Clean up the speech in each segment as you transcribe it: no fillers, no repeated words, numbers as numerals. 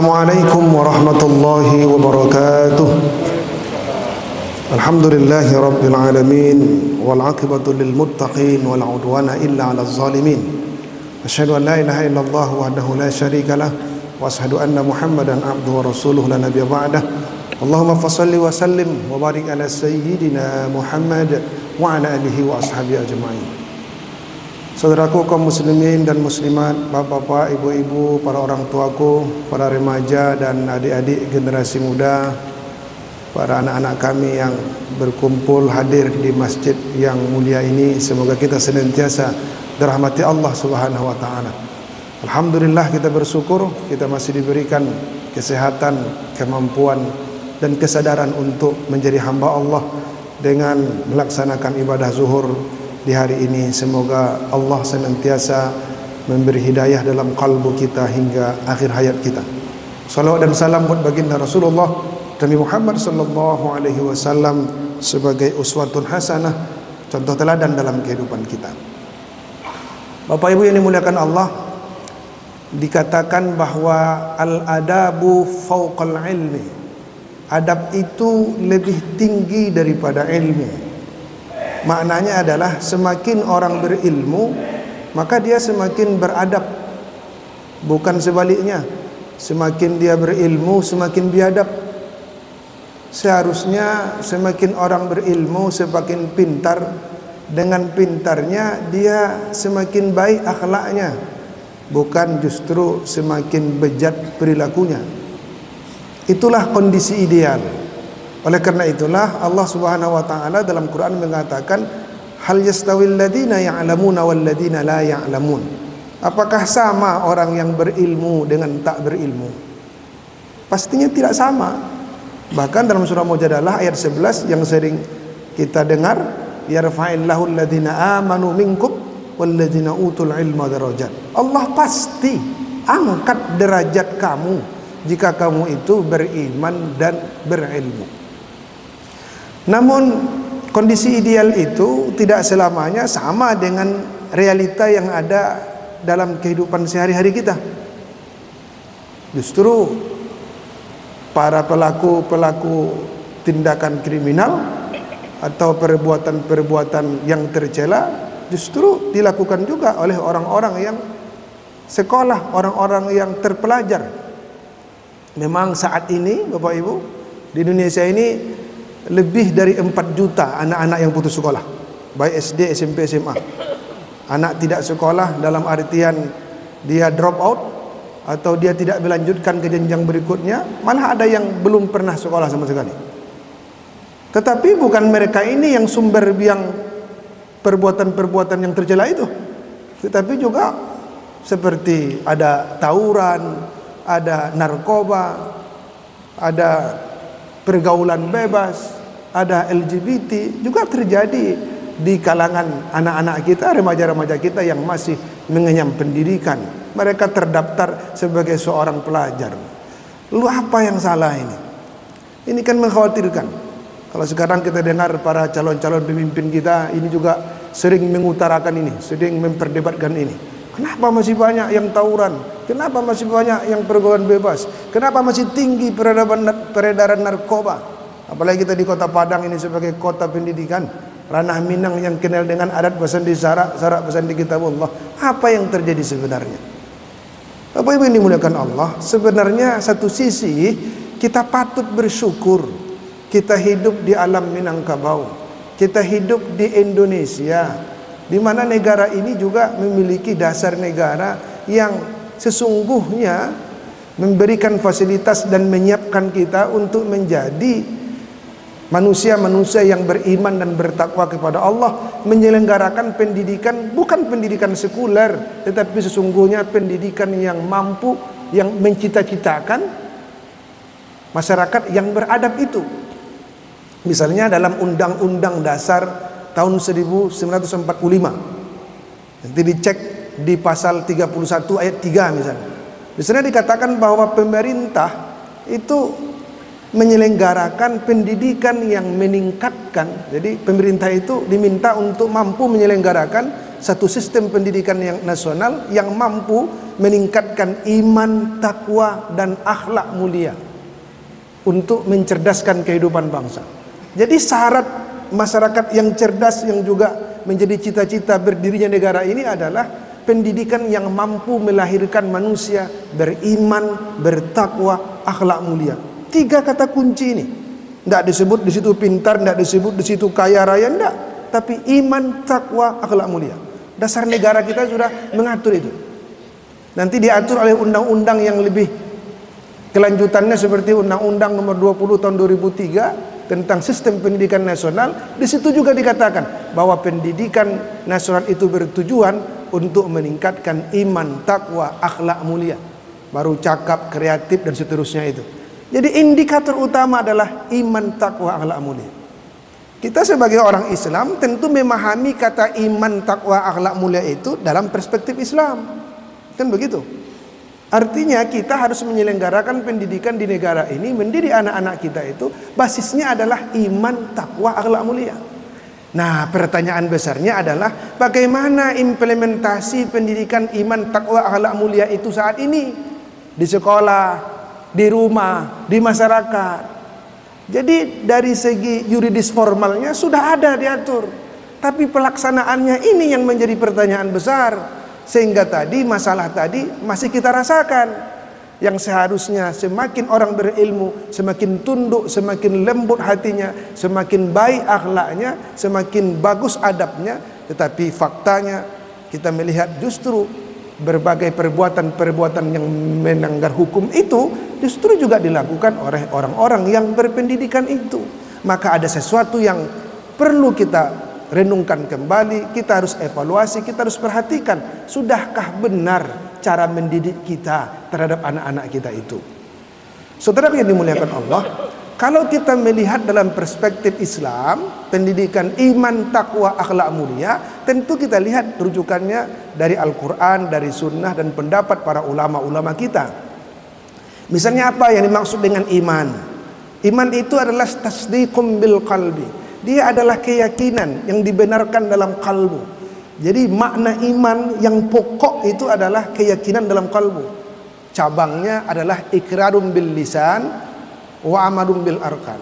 Assalamualaikum warahmatullahi wabarakatuh. Alhamdulillahi rabbil alamin wal aqibatu lil muttaqin wal udwana illa 'alal zalimin. Asyhadu an la ilaha illallah wahdahu la syarika lah wa asyhadu anna Muhammadan abduhu wa rasuluhu la nabiyya ba'dah. Allahumma fashalli wa sallim wa barik ala sayyidina Muhammad wa ala alihi wa ashabihi ajma'in. Saudaraku kaum muslimin dan muslimat, bapak-bapak, ibu-ibu, para orang tuaku, para remaja dan adik-adik generasi muda, para anak-anak kami yang berkumpul hadir di masjid yang mulia ini, semoga kita senantiasa dirahmati Allah Subhanahu wa taala. Alhamdulillah, kita bersyukur kita masih diberikan kesehatan, kemampuan dan kesadaran untuk menjadi hamba Allah dengan melaksanakan ibadah zuhur di hari ini. Semoga Allah senantiasa memberi hidayah dalam kalbu kita hingga akhir hayat kita. Salawat dan salam buat baginda Rasulullah Nabi Muhammad sallallahu alaihi wasallam sebagai uswatun hasanah, contoh teladan dalam kehidupan kita. Bapak Ibu yang dimuliakan Allah, dikatakan bahwa al-adabu fauqal ilmi. Adab itu lebih tinggi daripada ilmu. Maknanya adalah semakin orang berilmu, maka dia semakin beradab. Bukan sebaliknya, semakin dia berilmu semakin biadab. Seharusnya semakin orang berilmu semakin pintar. Dengan pintarnya dia semakin baik akhlaknya, bukan justru semakin bejat perilakunya. Itulah kondisi ideal. Oleh karena itulah Allah Subhanahu wa taala dalam Quran mengatakan, hal yastawil ladina ya'lamuna wal ladina la ya'lamun. Apakah sama orang yang berilmu dengan tak berilmu? Pastinya tidak sama. Bahkan dalam surah Mujadalah ayat 11 yang sering kita dengar, yarfa'illahu alladhina amanu minkum wal ladina utul ilma darajat. Allah pasti angkat derajat kamu jika kamu itu beriman dan berilmu. Namun kondisi ideal itu tidak selamanya sama dengan realita yang ada dalam kehidupan sehari-hari kita. Justru para pelaku-pelaku tindakan kriminal atau perbuatan-perbuatan yang tercela justru dilakukan juga oleh orang-orang yang sekolah, orang-orang yang terpelajar. Memang saat ini Bapak Ibu, di Indonesia ini lebih dari 4 juta anak-anak yang putus sekolah, baik SD, SMP, SMA. Anak tidak sekolah dalam artian dia drop out atau dia tidak melanjutkan ke jenjang berikutnya, malah ada yang belum pernah sekolah sama sekali. Tetapi bukan mereka ini yang sumber yang perbuatan-perbuatan yang tercela itu, tetapi juga seperti ada tawuran, ada narkoba, ada pergaulan bebas, ada LGBT juga terjadi di kalangan anak-anak kita, remaja-remaja kita yang masih mengenyam pendidikan. Mereka terdaftar sebagai seorang pelajar. Lalu apa yang salah ini? Ini kan mengkhawatirkan. Kalau sekarang kita dengar para calon-calon pemimpin kita ini juga sering mengutarakan ini, sering memperdebatkan ini. Kenapa masih banyak yang tawuran? Kenapa masih banyak yang pergaulan bebas? Kenapa masih tinggi peredaran narkoba? Apalagi kita di kota Padang ini sebagai kota pendidikan, ranah Minang yang kenal dengan adat pesan di syarak pesan di kitabullah. Apa yang terjadi sebenarnya? Bapak Ibu yang dimuliakan Allah, sebenarnya satu sisi kita patut bersyukur kita hidup di alam Minangkabau, kita hidup di Indonesia, di mana negara ini juga memiliki dasar negara yang sesungguhnya memberikan fasilitas dan menyiapkan kita untuk menjadi manusia-manusia yang beriman dan bertakwa kepada Allah, menyelenggarakan pendidikan bukan pendidikan sekuler, tetapi sesungguhnya pendidikan yang mampu, yang mencita-citakan masyarakat yang beradab itu. Misalnya dalam Undang-Undang Dasar tahun 1945, nanti dicek di pasal 31 ayat 3 misalnya. Di sana dikatakan bahwa pemerintah itu menyelenggarakan pendidikan yang meningkatkan. Jadi pemerintah itu diminta untuk mampu menyelenggarakan satu sistem pendidikan yang nasional yang mampu meningkatkan iman, takwa, dan akhlak mulia untuk mencerdaskan kehidupan bangsa. Jadi syarat masyarakat yang cerdas yang juga menjadi cita-cita berdirinya negara ini adalah pendidikan yang mampu melahirkan manusia beriman, bertakwa, akhlak mulia. 3 kata kunci ini. Tidak disebut di situ pintar, tidak disebut di situ kaya raya, tidak. Tapi iman, takwa, akhlak mulia. Dasar negara kita sudah mengatur itu. Nanti diatur oleh undang-undang yang lebih kelanjutannya seperti Undang-Undang Nomor 20 Tahun 2003 tentang Sistem Pendidikan Nasional. Di situ juga dikatakan bahwa pendidikan nasional itu bertujuan untuk meningkatkan iman, takwa, akhlak mulia. Baru cakap, kreatif, dan seterusnya itu. Jadi indikator utama adalah iman, takwa, akhlak mulia. Kita sebagai orang Islam tentu memahami kata iman, takwa, akhlak mulia itu dalam perspektif Islam. Kan begitu? Artinya kita harus menyelenggarakan pendidikan di negara ini, mendidik anak-anak kita itu basisnya adalah iman, takwa, akhlak mulia. Nah, pertanyaan besarnya adalah bagaimana implementasi pendidikan iman, takwa, akhlak mulia itu saat ini di sekolah, di rumah, di masyarakat. Jadi dari segi yuridis formalnya sudah ada diatur, tapi pelaksanaannya ini yang menjadi pertanyaan besar. Sehingga tadi masalah tadi masih kita rasakan. Yang seharusnya semakin orang berilmu, semakin tunduk, semakin lembut hatinya, semakin baik akhlaknya, semakin bagus adabnya. Tetapi faktanya kita melihat justru berbagai perbuatan-perbuatan yang melanggar hukum itu justru juga dilakukan oleh orang-orang yang berpendidikan itu. Maka ada sesuatu yang perlu kita renungkan kembali, kita harus evaluasi, kita harus perhatikan, sudahkah benar cara mendidik kita terhadap anak-anak kita itu. Saudara yang dimuliakan Allah, kalau kita melihat dalam perspektif Islam, pendidikan iman, takwa, akhlak mulia, tentu kita lihat rujukannya dari Al-Quran, dari Sunnah, dan pendapat para ulama-ulama kita. Misalnya apa yang dimaksud dengan iman? Iman itu adalah tasdiqum bil qalbi. Dia adalah keyakinan yang dibenarkan dalam kalbu. Jadi makna iman yang pokok itu adalah keyakinan dalam kalbu. Cabangnya adalah ikrarum bil lisan wa amalum bil arkan.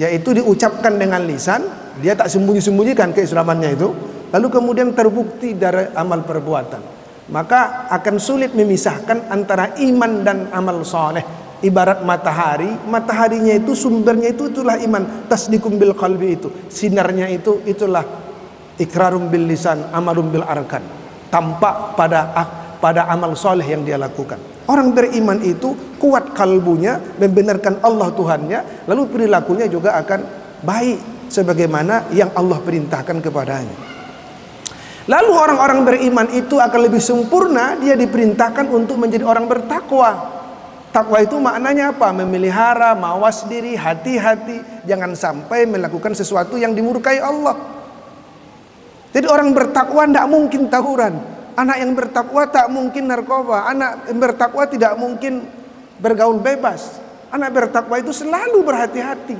Yaitu diucapkan dengan lisan, dia tak sembunyi-sembunyikan keislamannya itu, lalu kemudian terbukti dari amal perbuatan. Maka akan sulit memisahkan antara iman dan amal soleh. Ibarat matahari, mataharinya itu sumbernya itu itulah iman, tasdiqum bil qalbi itu, sinarnya itu itulah ikrarum bil lisan, amalum bil arkan, tampak pada amal soleh yang dia lakukan. Orang beriman itu kuat kalbunya, membenarkan Allah Tuhannya, lalu perilakunya juga akan baik sebagaimana yang Allah perintahkan kepadanya. Lalu orang-orang beriman itu akan lebih sempurna, dia diperintahkan untuk menjadi orang bertakwa. Takwa itu maknanya apa? Memelihara, mawas diri, hati-hati, jangan sampai melakukan sesuatu yang dimurkai Allah. Jadi orang bertakwa tidak mungkin tawuran. Anak yang bertakwa tak mungkin narkoba. Anak yang bertakwa tidak mungkin bergaul bebas. Anak bertakwa itu selalu berhati-hati.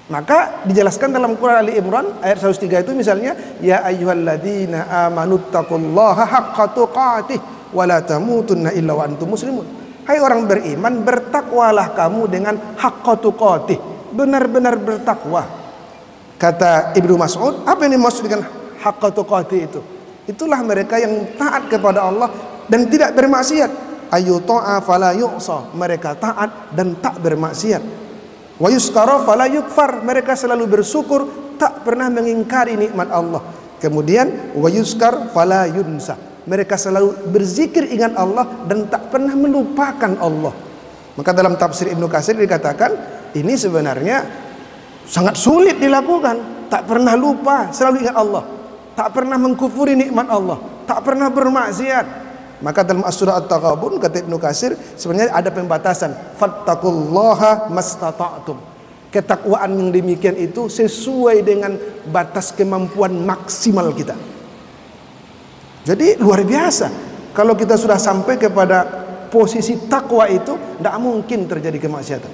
Maka dijelaskan dalam Quran Ali Imran ayat 103 itu misalnya, ya ayyuhalladzina amanuttaqullaha haqqa tuqatih wa la tamutunna illa wa antum muslimun. Hai orang beriman, bertakwalah kamu dengan haqqa tuqatih, benar-benar bertakwa. Kata Ibnu Mas'ud, apa yang dimaksud dengan haqqa tuqatih itu? Itulah mereka yang taat kepada Allah dan tidak bermaksiat. Ayu ta'a fala yu'sa, mereka taat dan tak bermaksiat. Wa yuskara fala yukfar, mereka selalu bersyukur, tak pernah mengingkari nikmat Allah. Kemudian wa yuskar fala yunsa, mereka selalu berzikir ingat Allah dan tak pernah melupakan Allah. Maka dalam tafsir Ibnu Katsir dikatakan ini sebenarnya sangat sulit dilakukan. Tak pernah lupa, selalu ingat Allah, tak pernah mengkufuri nikmat Allah, tak pernah bermaksiat. Maka dalam As-Surah At-Taghabun kata Ibnu Katsir sebenarnya ada pembatasan, fattaqullaha mastata'tum. Ketakwaan yang demikian itu sesuai dengan batas kemampuan maksimal kita. Jadi luar biasa. Kalau kita sudah sampai kepada posisi takwa itu, tidak mungkin terjadi kemaksiatan.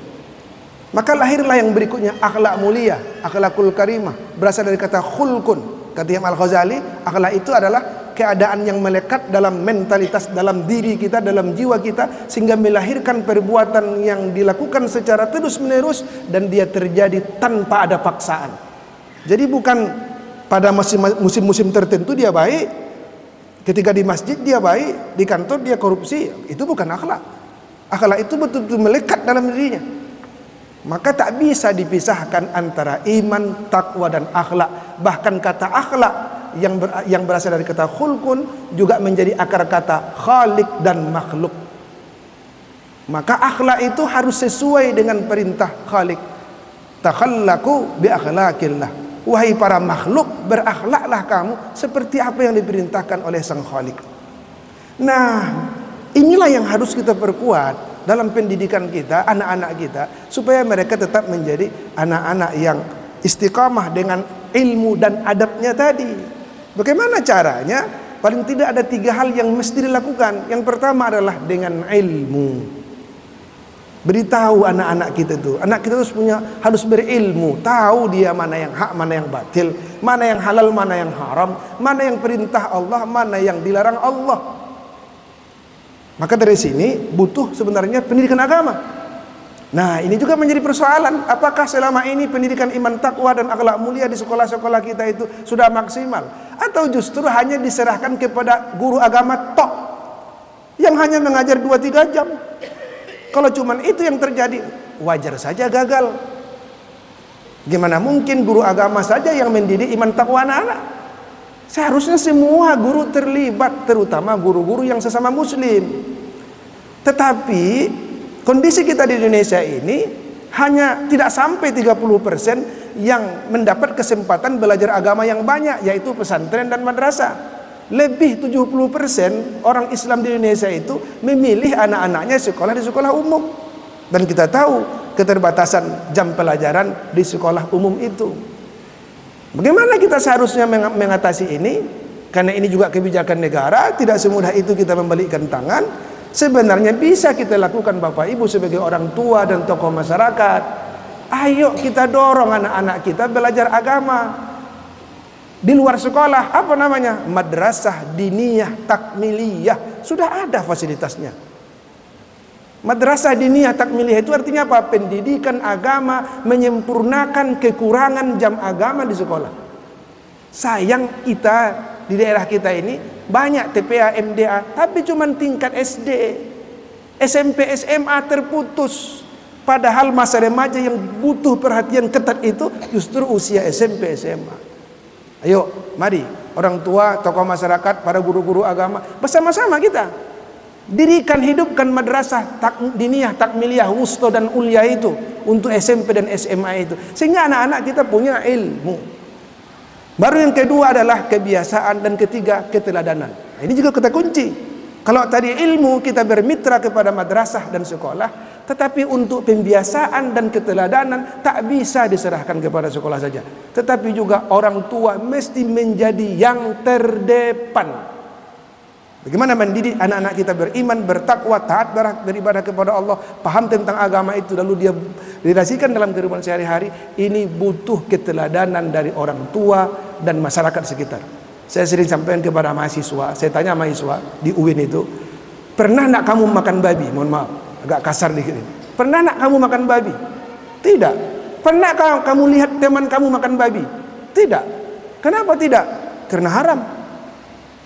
Maka lahirlah yang berikutnya, akhlak mulia, akhlakul karimah, berasal dari kata khulkun. Kata Imam Al-Ghazali, akhlak itu adalah keadaan yang melekat dalam mentalitas, dalam diri kita, dalam jiwa kita, sehingga melahirkan perbuatan yang dilakukan secara terus-menerus dan dia terjadi tanpa ada paksaan. Jadi bukan pada musim-musim tertentu dia baik, ketika di masjid dia baik, di kantor dia korupsi. Itu bukan akhlak. Akhlak itu betul-betul melekat dalam dirinya. Maka tak bisa dipisahkan antara iman, takwa dan akhlak. Bahkan kata akhlak yang berasal dari kata khulqun juga menjadi akar kata khaliq dan makhluk. Maka akhlak itu harus sesuai dengan perintah khaliq. Takhallaqu bi akhlaqillah. Wahai para makhluk, berakhlaklah kamu seperti apa yang diperintahkan oleh sang khaliq. Nah, inilah yang harus kita perkuat dalam pendidikan kita, anak-anak kita, supaya mereka tetap menjadi anak-anak yang istiqamah dengan ilmu dan adabnya tadi. Bagaimana caranya? Paling tidak ada 3 hal yang mesti dilakukan. Yang pertama adalah dengan ilmu. Beritahu anak-anak kita itu, anak kita harus berilmu, tahu dia mana yang hak, mana yang batil, mana yang halal, mana yang haram, mana yang perintah Allah, mana yang dilarang Allah. Maka dari sini butuh sebenarnya pendidikan agama. Nah, ini juga menjadi persoalan. Apakah selama ini pendidikan iman, takwa dan akhlak mulia di sekolah-sekolah kita itu sudah maksimal, atau justru hanya diserahkan kepada guru agama tok yang hanya mengajar 2-3 jam? Kalau cuman itu yang terjadi, wajar saja gagal. Gimana mungkin guru agama saja yang mendidik iman takwa anak-anak? Seharusnya semua guru terlibat, terutama guru-guru yang sesama muslim. Tetapi kondisi kita di Indonesia ini hanya tidak sampai 30% yang mendapat kesempatan belajar agama yang banyak, yaitu pesantren dan madrasah. Lebih 70% orang Islam di Indonesia itu memilih anak-anaknya sekolah di sekolah umum. Dan kita tahu keterbatasan jam pelajaran di sekolah umum itu. Bagaimana kita seharusnya mengatasi ini? Karena ini juga kebijakan negara, tidak semudah itu kita membalikkan tangan. Sebenarnya bisa kita lakukan Bapak Ibu sebagai orang tua dan tokoh masyarakat. Ayo kita dorong anak-anak kita belajar agama di luar sekolah. Apa namanya? Madrasah diniyah takmiliyah. Sudah ada fasilitasnya. Madrasah diniyah takmiliyah itu artinya apa? Pendidikan agama menyempurnakan kekurangan jam agama di sekolah. Sayang kita di daerah kita ini banyak TPA, MDA, tapi cuma tingkat SD, SMP, SMA terputus. Padahal masa remaja yang butuh perhatian ketat itu justru usia SMP, SMA. Ayo, mari orang tua, tokoh masyarakat, para guru-guru agama, bersama-sama kita dirikan, hidupkan madrasah diniyah takmiliyah wusta dan ulia itu untuk SMP dan SMA itu, sehingga anak-anak kita punya ilmu. Baru yang kedua adalah kebiasaan, dan ketiga keteladanan. Nah, ini juga kata kunci. Kalau tadi ilmu kita bermitra kepada madrasah dan sekolah, tetapi untuk pembiasaan dan keteladanan tak bisa diserahkan kepada sekolah saja, tetapi juga orang tua mesti menjadi yang terdepan. Bagaimana mendidik anak-anak kita beriman, bertakwa, taat beribadah kepada Allah, paham tentang agama itu, lalu dia dirasikan dalam kehidupan sehari-hari. Ini butuh keteladanan dari orang tua dan masyarakat sekitar. Saya sering sampaikan kepada mahasiswa, saya tanya mahasiswa di UIN itu, pernah nak kamu makan babi? Mohon maaf, agak kasar dikit. Pernah nak kamu makan babi? Tidak. Pernah kamu lihat teman kamu makan babi? Tidak. Kenapa tidak? Karena haram.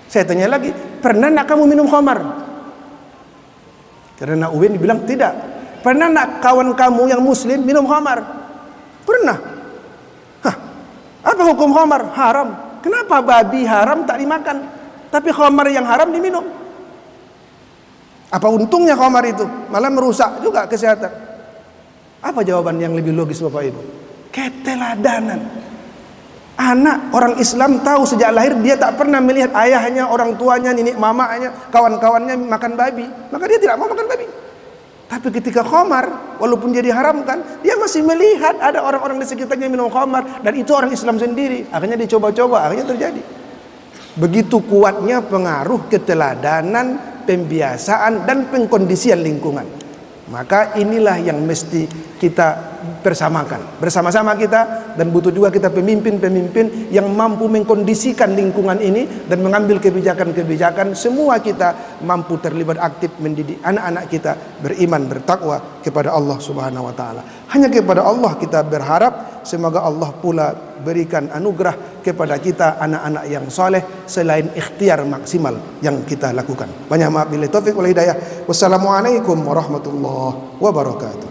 Saya tanya lagi, pernah nak kamu minum khamar? Karena UIN bilang tidak. Pernah nak kawan kamu yang muslim minum khamar? Pernah. Hah, apa hukum khamar? Haram. Kenapa babi haram tak dimakan, tapi khamar yang haram diminum? Apa untungnya khamar itu? Malah merusak juga kesehatan. Apa jawaban yang lebih logis Bapak Ibu? Keteladanan. Anak orang Islam tahu sejak lahir dia tak pernah melihat ayahnya, orang tuanya, nenek mamanya, kawan-kawannya makan babi, maka dia tidak mau makan babi. Tapi ketika khamar, walaupun dia diharamkan, dia masih melihat ada orang-orang di sekitarnya minum khamar, dan itu orang Islam sendiri. Akhirnya dicoba-coba, akhirnya terjadi. Begitu kuatnya pengaruh keteladanan, pembiasaan dan pengkondisian lingkungan. Maka inilah yang mesti kita bersama-sama kita, dan butuh juga kita pemimpin-pemimpin yang mampu mengkondisikan lingkungan ini dan mengambil kebijakan-kebijakan. Semua kita mampu terlibat aktif mendidik anak-anak kita beriman, bertakwa kepada Allah Subhanahu wa taala. Hanya kepada Allah kita berharap, semoga Allah pula berikan anugerah kepada kita anak-anak yang soleh selain ikhtiar maksimal yang kita lakukan. Banyak maaf, billahi taufik wal hidayah. Wassalamualaikum warahmatullahi wabarakatuh.